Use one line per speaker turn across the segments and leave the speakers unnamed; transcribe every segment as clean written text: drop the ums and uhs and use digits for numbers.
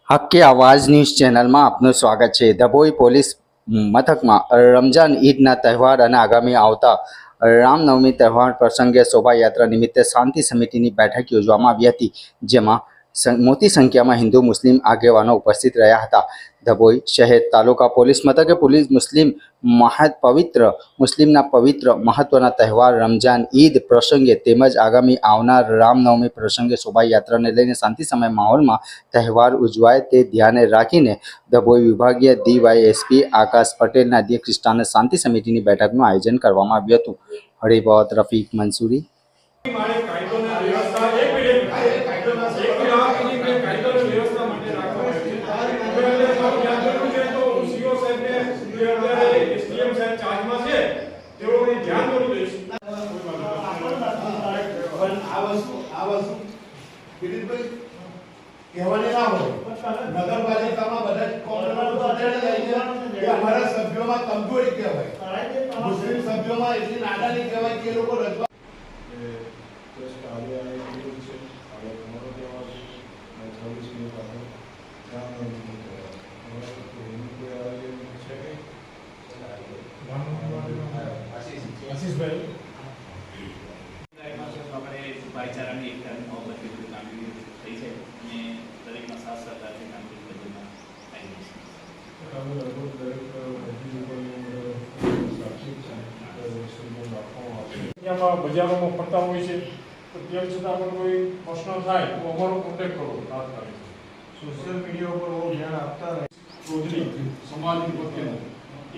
હક્કે આવાજ ન્યૂઝ ચેનલમાં આપનું સ્વાગત છે। ધભોઈ પોલીસ મથકમાં રમજાન ઈદના તહેવાર અને આગામી આવતા રામનવમી તહેવાર પ્રસંગે શોભાયાત્રા નિમિત્તે શાંતિ સમિતિની બેઠક યોજવામાં આવી હતી, જેમાં મોટી સંખ્યામાં હિન્દુ મુસ્લિમ આગેવાનો ઉપસ્થિત રહ્યા હતા। ધભોઈ શહેર તાલુકા પોલીસ મથકે પોલીસ મુસ્લિમના પવિત્ર મહત્વના તહેવાર રમજાન ઈદ પ્રસંગે તેમજ આગામી આવનાર રામનવમી પ્રસંગે શોભાયાત્રાને લઈને શાંતિ સમય માહોલમાં તહેવાર ઉજવાય તે ધ્યાને રાખીને ધભોઈ વિભાગીય ડીવાયએસપી આકાશ પટેલના અધ્યક્ષસ્થાને શાંતિ સમિતિની બેઠકનું આયોજન કરવામાં આવ્યું હતું। હરિબોત રફીક મંસૂરી।
કહેવાની ના હોય નગરપાલિકામાં બધા અમારા સભ્યોમાં કમજોરી કહેવાય, મુસ્લિમ સભ્યોમાં એટલી નાદાની કહેવાય કે એ લોકો રજવા આશીષભાઈ
ભાઈચારાની એકતાની મોહબ્બતની બધી કામગીરી થઈ છે અને દરેકના સાથ સહકારથી કામગીરી બધું આવી
છે। બજારોમાં ફરતા હોય છે તો તેમ છતાં પણ કોઈ પ્રશ્ન થાય તો અમારો કોન્ટેક્ટ કરો તાત્કાલિક। સોશિયલ મીડિયા ઉપર બહુ ધ્યાન આપતા રહે ચૌધરી સમાજની પ્રત્યેનો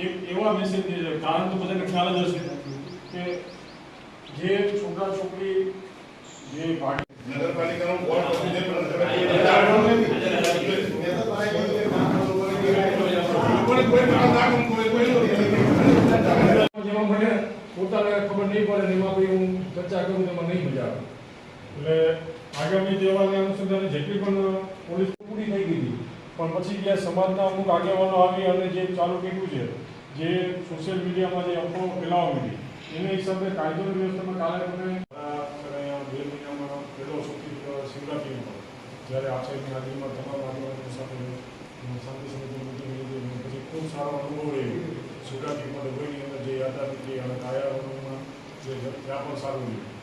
એક એવા મેસેજ દે છે, કારણ તો બધાને ખ્યાલ જ હશે કે જે છોકરા છોકરી જે
નગરપાલિકાનું બોર્ડ
જેમાં મને પોતાને ખબર નહીં પડે એમાં કોઈ હું ચર્ચા કરું તો મને નહીં મજા આવે। એટલે આગામી તહેવારને અનુસંધાને જેટલી પણ પોલીસ પૂરી થઈ ગઈ હતી, પણ પછી ત્યાં સમાજના અમુક આગેવાનો આવી અને જે ચાલુ કર્યું છે, જે સોશિયલ મીડિયામાં જે અફવાઓ ફેલાવવા માંડી, એને હિસાબે કાયદોની વ્યવસ્થામાં કાલે મને 2 મહિનામાં પહેલો સૌથી શિવરાત્રીમાં જ્યારે આચાર્યની હાજરીમાં તમામ આગેવાનો સાથે શાંતિ સમિતિની મિટિંગ લીધી, પછી ખૂબ સારો અનુભવ રહ્યો। શિવરાત્રી પર ધોઈની અંદર જે યાત્રા નીકળી અને કાયામાં જે ત્યાં પણ સારું રહ્યું।